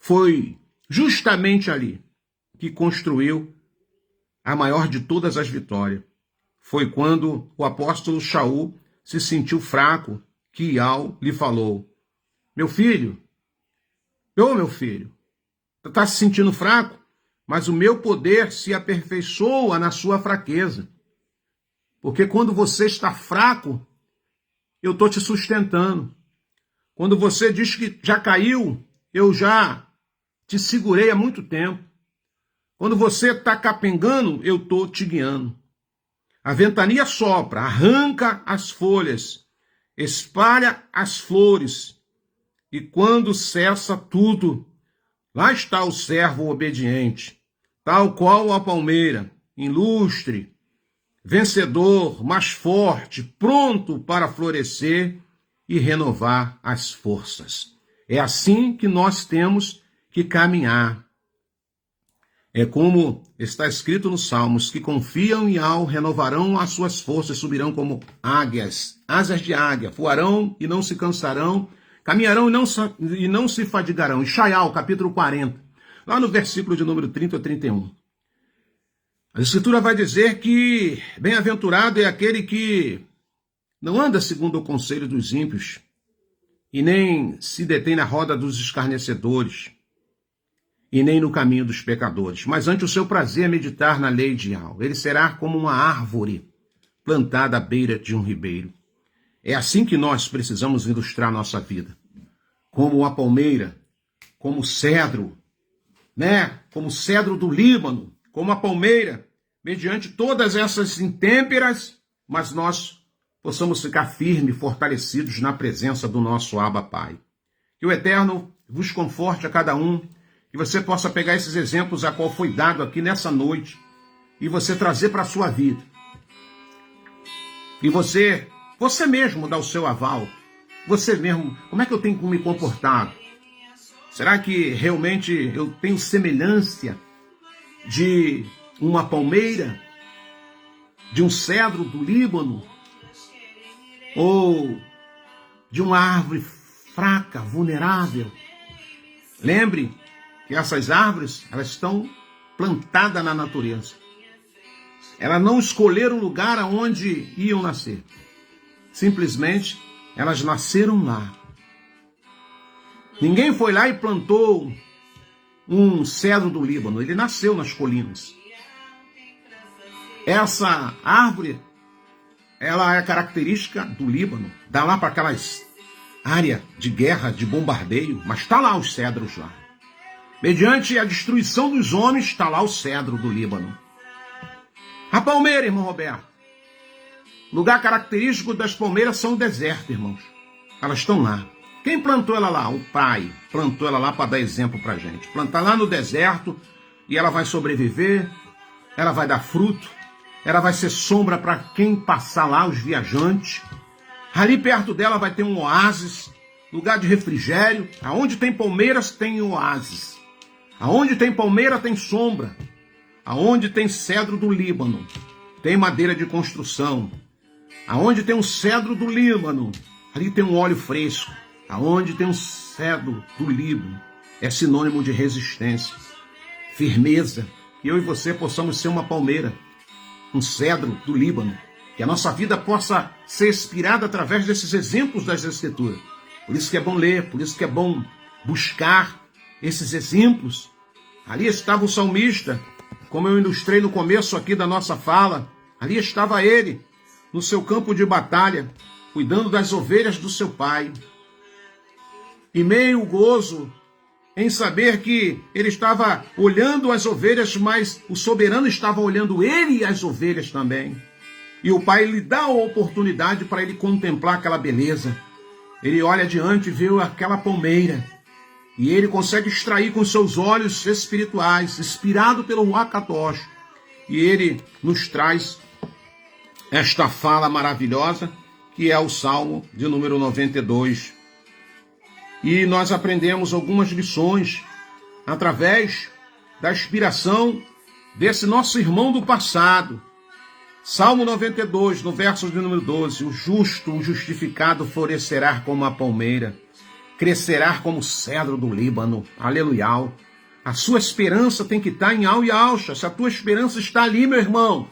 Foi justamente ali que construiu a maior de todas as vitórias. Foi quando o apóstolo Shaul se sentiu fraco, que Ial lhe falou: meu filho, está se sentindo fraco? Mas o meu poder se aperfeiçoa na sua fraqueza. Porque quando você está fraco, eu estou te sustentando. Quando você diz que já caiu, eu já te segurei há muito tempo. Quando você está capengando, eu estou te guiando. A ventania sopra, arranca as folhas, espalha as flores. E quando cessa tudo, lá está o servo obediente, tal qual a palmeira, ilustre, vencedor, mais forte, pronto para florescer e renovar as forças. É assim que nós temos que caminhar. É como está escrito nos Salmos, que confiam em Yahweh, renovarão as suas forças, subirão como águias, asas de águia, voarão e não se cansarão, caminharão e não se fadigarão. Ishaiah, capítulo 40, lá no versículo de número 30 a 31. A Escritura vai dizer que bem-aventurado é aquele que não anda segundo o conselho dos ímpios e nem se detém na roda dos escarnecedores e nem no caminho dos pecadores, mas ante o seu prazer meditar na lei de Yahweh. Ele será como uma árvore plantada à beira de um ribeiro. É assim que nós precisamos ilustrar nossa vida. Como a palmeira, como o cedro, né? Como o cedro do Líbano, como a palmeira, mediante todas essas intêmperas, mas nós possamos ficar firmes, fortalecidos na presença do nosso Abba Pai. Que o Eterno vos conforte a cada um, que você possa pegar esses exemplos a qual foi dado aqui nessa noite e você trazer para a sua vida. E você mesmo dá o seu aval. Você mesmo, como é que eu tenho que me comportar? Será que realmente eu tenho semelhança de uma palmeira, de um cedro do Líbano, ou de uma árvore fraca, vulnerável? Lembre que essas árvores, elas estão plantadas na natureza. Elas não escolheram o lugar aonde iam nascer. Simplesmente, elas nasceram lá. Ninguém foi lá e plantou um cedro do Líbano. Ele nasceu nas colinas. Essa árvore, ela é característica do Líbano. Dá lá para aquelas áreas de guerra, de bombardeio, mas está lá os cedros lá. Mediante a destruição dos homens, está lá o cedro do Líbano. A palmeira, irmão Roberto. Lugar característico das palmeiras são o deserto, irmãos. Elas estão lá. Quem plantou ela lá? O Pai plantou ela lá para dar exemplo para a gente. Plantar lá no deserto e ela vai sobreviver, ela vai dar fruto, ela vai ser sombra para quem passar lá, os viajantes. Ali perto dela vai ter um oásis, lugar de refrigério. Aonde tem palmeiras tem oásis. Aonde tem palmeira, tem sombra. Aonde tem cedro do Líbano, tem madeira de construção. Aonde tem um cedro do Líbano, ali tem um óleo fresco. Aonde tem um cedro do Líbano, é sinônimo de resistência, firmeza. Que eu e você possamos ser uma palmeira, um cedro do Líbano. Que a nossa vida possa ser inspirada através desses exemplos das Escrituras. Por isso que é bom ler, por isso que é bom buscar esses exemplos. Ali estava o salmista, como eu ilustrei no começo aqui da nossa fala. Ali estava ele, no seu campo de batalha, cuidando das ovelhas do seu pai. E meio gozo em saber que ele estava olhando as ovelhas, mas o soberano estava olhando ele e as ovelhas também. E o pai lhe dá a oportunidade para ele contemplar aquela beleza. Ele olha adiante e vê aquela palmeira. E ele consegue extrair com seus olhos espirituais, inspirado pelo Ruach Kadosh. E ele nos traz esta fala maravilhosa, que é o Salmo de número 92. E nós aprendemos algumas lições através da inspiração desse nosso irmão do passado. Salmo 92, no verso de número 12. O justo, o justificado florescerá como a palmeira, crescerá como o cedro do Líbano. Aleluia. A sua esperança tem que estar em Al e Alcha. Se a tua esperança está ali, meu irmão,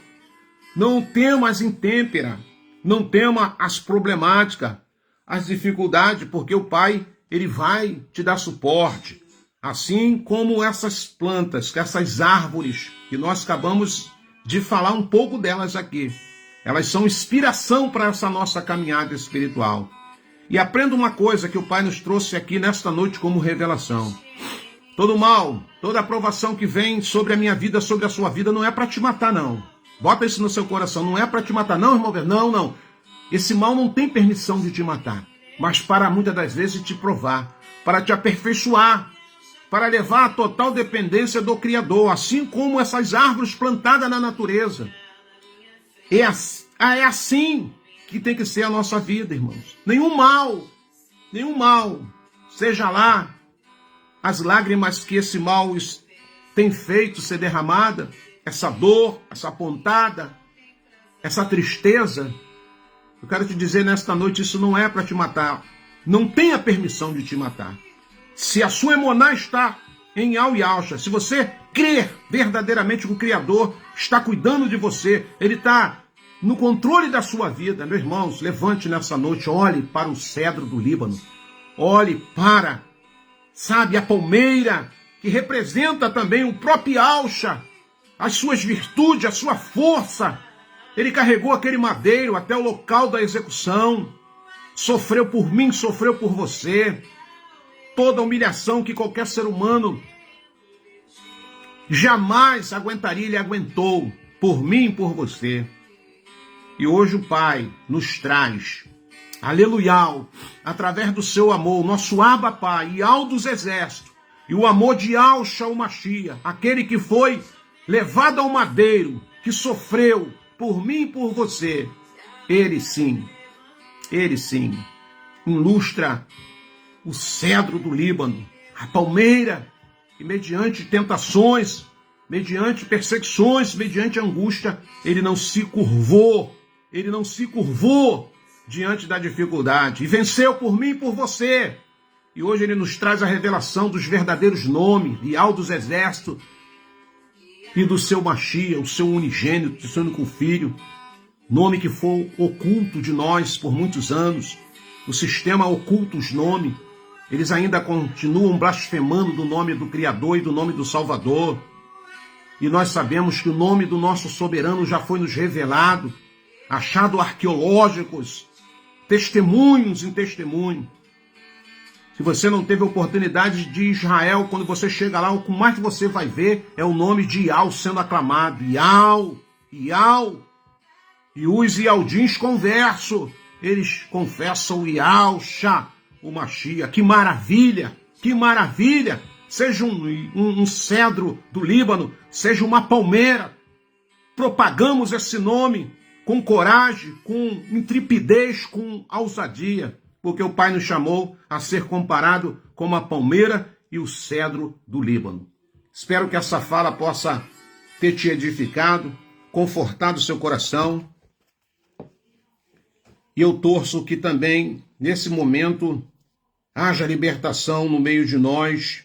não tema as intêmperas, não tema as problemáticas, as dificuldades, porque o Pai, ele vai te dar suporte. Assim como essas plantas, essas árvores, que nós acabamos de falar um pouco delas aqui. Elas são inspiração para essa nossa caminhada espiritual. E aprenda uma coisa que o Pai nos trouxe aqui nesta noite como revelação. Todo mal, toda aprovação que vem sobre a minha vida, sobre a sua vida, não é para te matar, não. Bota isso no seu coração, não é para te matar, não, irmão. Não. Esse mal não tem permissão de te matar, mas para muitas das vezes te provar, para te aperfeiçoar, para levar a total dependência do Criador, assim como essas árvores plantadas na natureza. É assim que tem que ser a nossa vida, irmãos. Nenhum mal, seja lá as lágrimas que esse mal tem feito ser derramada, essa dor, essa pontada, essa tristeza. Eu quero te dizer nesta noite, isso não é para te matar. Não tem a permissão de te matar. Se a sua emuná está em Al e Alcha, se você crer verdadeiramente que o Criador está cuidando de você, Ele está no controle da sua vida, meus irmãos, levante nessa noite, olhe para o cedro do Líbano, olhe para, a palmeira, que representa também o próprio Alcha, as suas virtudes, a sua força. Ele carregou aquele madeiro até o local da execução, sofreu por mim, sofreu por você. Toda a humilhação que qualquer ser humano jamais aguentaria, ele aguentou por mim e por você. E hoje o Pai nos traz, aleluia, através do seu amor, o nosso Abba Pai, e ao dos exércitos, e o amor de Alcha o Mashiach, aquele que foi levado ao madeiro, que sofreu por mim e por você. Ele sim, ilustra o cedro do Líbano, a palmeira, que mediante tentações, mediante perseguições, mediante angústia, ele não se curvou diante da dificuldade, e venceu por mim e por você. E hoje ele nos traz a revelação dos verdadeiros nomes, de Al dos exércitos, e do seu Mashiach, o seu unigênito, o seu único filho, nome que foi oculto de nós por muitos anos. O sistema oculta os nomes. Eles ainda continuam blasfemando do nome do Criador e do nome do Salvador. E nós sabemos que o nome do nosso soberano já foi nos revelado, achado arqueológicos, testemunhos em testemunho. Se você não teve a oportunidade de Israel, quando você chega lá, o que mais você vai ver é o nome de Ial sendo aclamado. Ial. E os Ialdins conversam. Eles confessam o Ialcha, o Mashiach. Que maravilha! Seja um cedro do Líbano, seja uma palmeira. Propagamos esse nome com coragem, com intrepidez, com ousadia, porque o Pai nos chamou a ser comparado com a palmeira e o cedro do Líbano. Espero que essa fala possa ter te edificado, confortado o seu coração. E eu torço que também, nesse momento, haja libertação no meio de nós,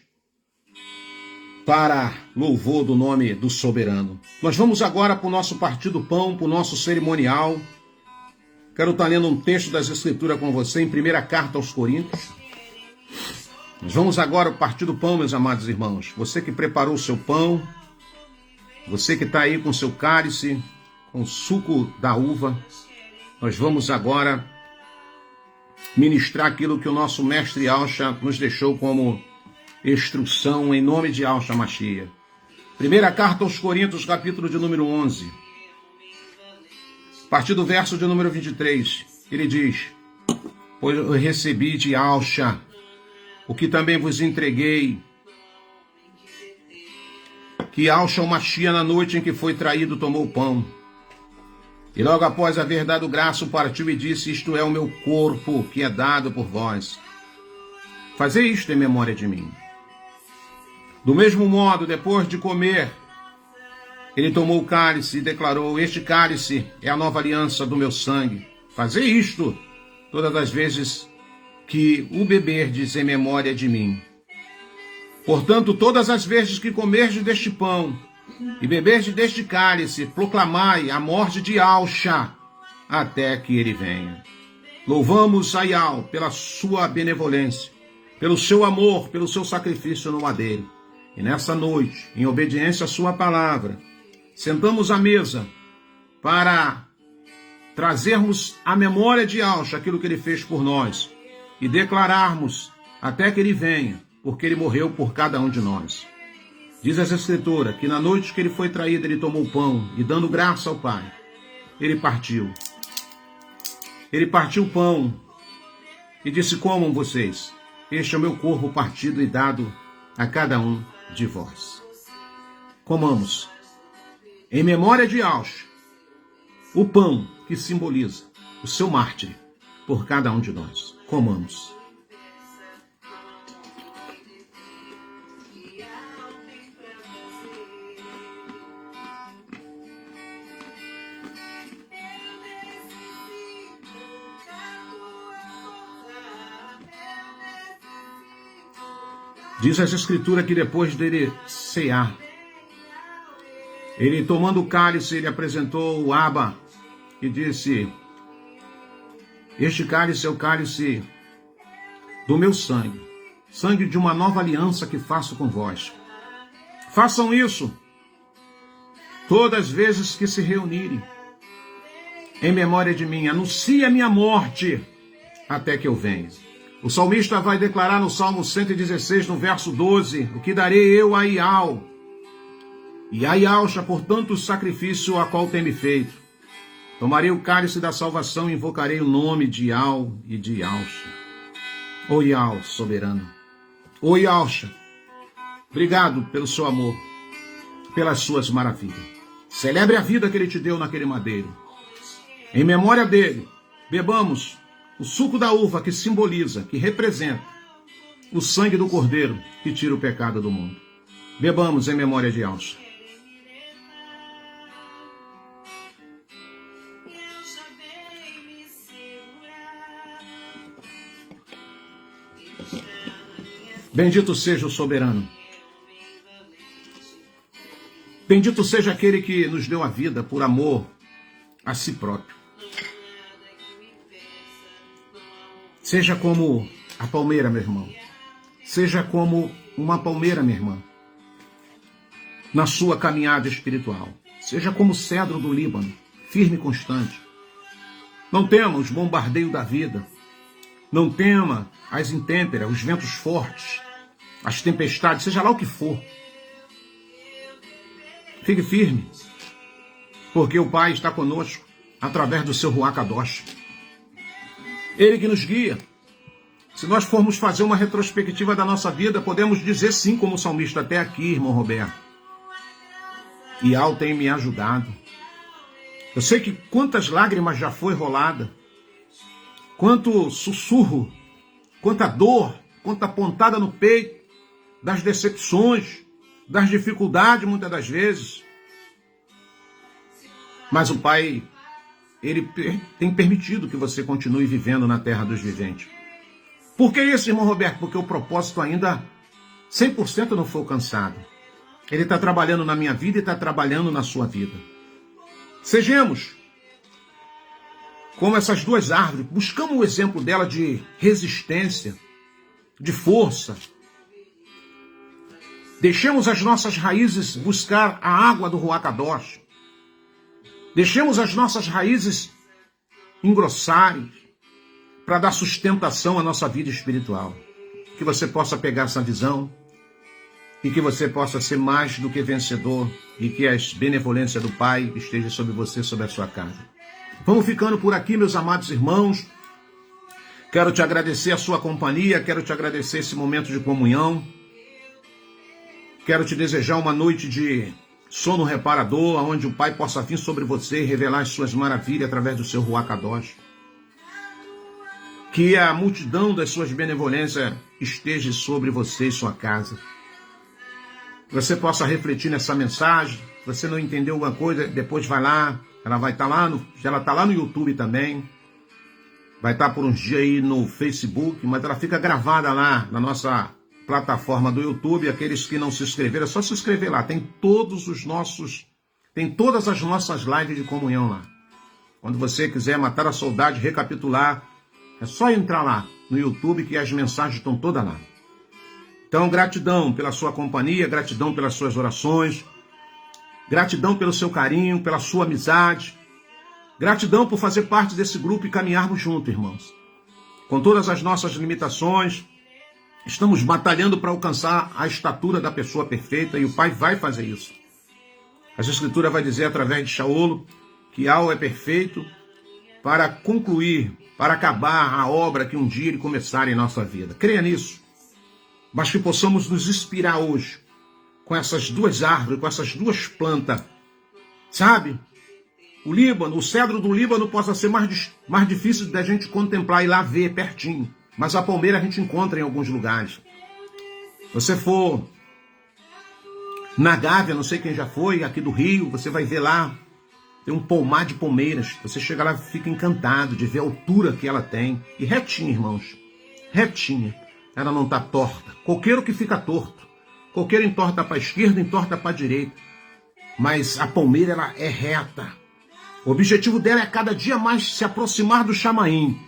para louvor do nome do soberano. Nós vamos agora para o nosso Partir do Pão, para o nosso cerimonial. Quero estar lendo um texto das Escrituras com você, em primeira carta aos Coríntios. Nós vamos agora partir do pão, meus amados irmãos. Você que preparou o seu pão, você que está aí com o seu cálice, com o suco da uva, nós vamos agora ministrar aquilo que o nosso mestre Yahshua nos deixou como instrução em nome de Yahshua Mashiach. Primeira carta aos Coríntios, capítulo de número 11. A partir do verso de número 23, ele diz: pois eu recebi de Yahshua o que também vos entreguei, que Yahshua o Mashiach, na noite em que foi traído, tomou o pão. E logo após haver dado graça, partiu e disse: isto é o meu corpo, que é dado por vós. Fazei isto em memória de mim. Do mesmo modo, depois de comer, ele tomou o cálice e declarou: este cálice é a nova aliança do meu sangue. Fazei isto todas as vezes que o beberdes em memória de mim. Portanto, todas as vezes que comerdes deste pão e beberdes deste cálice, proclamai a morte de Yahshua até que ele venha. Louvamos a Yahweh pela sua benevolência, pelo seu amor, pelo seu sacrifício no madeiro. E nessa noite, em obediência à sua palavra, sentamos à mesa para trazermos à memória de Yahshua aquilo que ele fez por nós e declararmos até que ele venha, porque ele morreu por cada um de nós. Diz as Escrituras que na noite que ele foi traído, ele tomou o pão e, dando graça ao Pai, ele partiu. Ele partiu o pão e disse: comam vocês, este é o meu corpo partido e dado a cada um de vós. Comamos, em memória de Yahshua, o pão que simboliza o seu mártir por cada um de nós. Comamos. Diz as Escrituras que depois dele cear, ele tomando o cálice, ele apresentou o Abba e disse: este cálice é o cálice do meu sangue, sangue de uma nova aliança que faço com vós. Façam isso todas as vezes que se reunirem em memória de mim. Anuncie a minha morte até que eu venha. O salmista vai declarar no Salmo 116, no verso 12, o que darei eu a Yahweh, e a Yahshua por tanto sacrifício a qual tem me feito. Tomarei o cálice da salvação e invocarei o nome de Yahweh e de Yahshua. Ó Yahweh soberano, ó Yahshua, obrigado pelo seu amor, pelas suas maravilhas. Celebre a vida que ele te deu naquele madeiro. Em memória dele, bebamos o suco da uva que simboliza, que representa o sangue do Cordeiro que tira o pecado do mundo. Bebamos em memória de Yahshua. Bendito seja o soberano. Bendito seja aquele que nos deu a vida por amor a si próprio. Seja como a palmeira, meu irmão. Seja como uma palmeira, minha irmã, na sua caminhada espiritual. Seja como o cedro do Líbano, firme e constante. Não tema os bombardeios da vida. Não tema as intempéries, os ventos fortes, as tempestades, seja lá o que for. Fique firme, porque o Pai está conosco através do seu Ruach Kadosh. Ele que nos guia. Se nós formos fazer uma retrospectiva da nossa vida, podemos dizer sim, como o salmista, até aqui, irmão Roberto. Yahweh tem me ajudado. Eu sei que quantas lágrimas já foi rolada, quanto sussurro, quanta dor, quanta pontada no peito, das decepções, das dificuldades muitas das vezes. Mas o Pai, Ele tem permitido que você continue vivendo na terra dos viventes. Por que isso, irmão Roberto? Porque o propósito ainda 100% não foi alcançado. Ele está trabalhando na minha vida e está trabalhando na sua vida. Sejamos como essas duas árvores, buscamos o exemplo dela de resistência, de força. Deixemos as nossas raízes buscar a água do Ruach Kadosh. Deixemos as nossas raízes engrossarem para dar sustentação à nossa vida espiritual. Que você possa pegar essa visão e que você possa ser mais do que vencedor e que as benevolências do Pai estejam sobre você, sobre a sua casa. Vamos ficando por aqui, meus amados irmãos. Quero te agradecer a sua companhia, quero te agradecer esse momento de comunhão. Quero te desejar uma noite de sono reparador, onde o Pai possa vir sobre você e revelar as suas maravilhas através do seu Ruach Kadosh. Que a multidão das suas benevolências esteja sobre você e sua casa. Que você possa refletir nessa mensagem. Se você não entendeu alguma coisa, depois vai lá. Ela vai estar lá, ela está lá no YouTube também. Vai estar por uns dias aí no Facebook, mas ela fica gravada lá na nossa plataforma do YouTube. Aqueles que não se inscreveram, é só se inscrever lá. Tem todas as nossas lives de comunhão lá. Quando você quiser matar a saudade, recapitular, é só entrar lá no YouTube que as mensagens estão todas lá. Então, gratidão pela sua companhia, gratidão pelas suas orações, gratidão pelo seu carinho, pela sua amizade, gratidão por fazer parte desse grupo e caminharmos juntos, irmãos. Com todas as nossas limitações, estamos batalhando para alcançar a estatura da pessoa perfeita e o Pai vai fazer isso. A Escritura vai dizer através de Shaul que algo é perfeito para concluir, para acabar a obra que um dia ele começar em nossa vida. Creia nisso. Mas que possamos nos inspirar hoje com essas duas árvores, com essas duas plantas. Sabe? O Líbano, o cedro do Líbano possa ser mais difícil da gente contemplar e lá ver pertinho. Mas a palmeira a gente encontra em alguns lugares. Se você for na Gávea, não sei quem já foi, aqui do Rio, você vai ver lá, tem um pomar de palmeiras. Você chega lá e fica encantado de ver a altura que ela tem. E retinha, irmãos. Retinha. Ela não está torta. Coqueiro que fica torto. Coqueiro entorta para a esquerda, entorta para a direita. Mas a palmeira, ela é reta. O objetivo dela é cada dia mais se aproximar do Chamaim.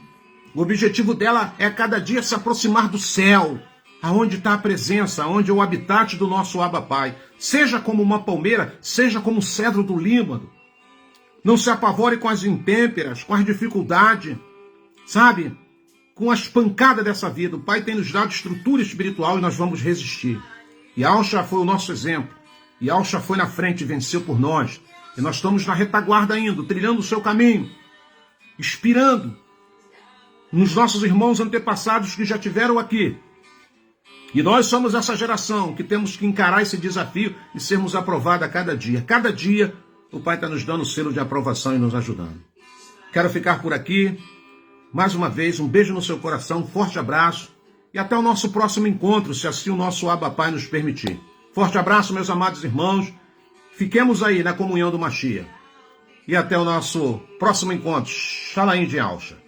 O objetivo dela é cada dia se aproximar do céu, aonde está a presença, aonde é o habitat do nosso Abba Pai. Seja como uma palmeira, seja como o cedro do Líbano. Não se apavore com as intêmperas, com as dificuldades, sabe? Com as pancadas dessa vida. O Pai tem nos dado estrutura espiritual e nós vamos resistir. E Alcha foi o nosso exemplo. E Alcha foi na frente e venceu por nós. E nós estamos na retaguarda ainda, trilhando o seu caminho, inspirando nos nossos irmãos antepassados que já tiveram aqui. E nós somos essa geração que temos que encarar esse desafio e sermos aprovados a cada dia. Cada dia o Pai está nos dando o selo de aprovação e nos ajudando. Quero ficar por aqui. Mais uma vez, um beijo no seu coração, um forte abraço. E até o nosso próximo encontro, se assim o nosso Abba Pai nos permitir. Forte abraço, meus amados irmãos. Fiquemos aí na comunhão do Mashiach. E até o nosso próximo encontro. Shalom de Alcha.